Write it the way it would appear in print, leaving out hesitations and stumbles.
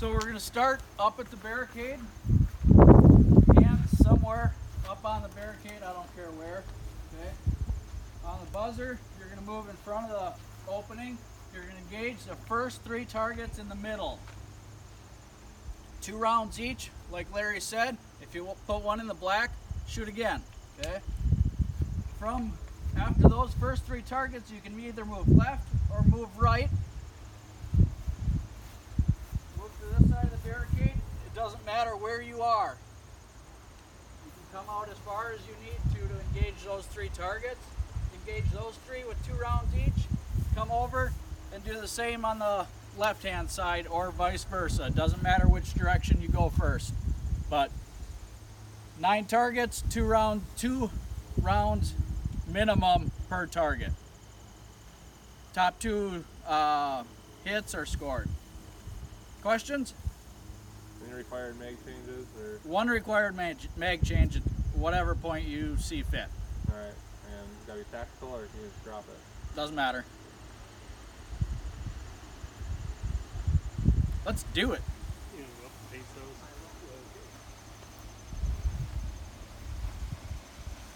So we're going to start up at the barricade and somewhere up on the barricade, I don't care where. Okay. On the buzzer, you're going to move in front of the opening. You're going to engage the first 3 targets in the middle. 2 rounds each, like Larry said. If you put one in the black, shoot again. Okay. From after those first 3 targets, you can either move left or move right. Move to this side of the barricade. It doesn't matter where you are. You can come out as far as you need to engage those 3 targets. Engage those 3 with 2 rounds each. Come over and do the same on the left-hand side or vice versa. It doesn't matter which direction you go first. But 9 targets, 2 rounds minimum per target. Top 2 hits are scored. Questions? Any required mag changes or? 1 required mag change at whatever point you see fit. Alright, and it's gotta be tactical or can you just drop it? Doesn't matter. Let's do it.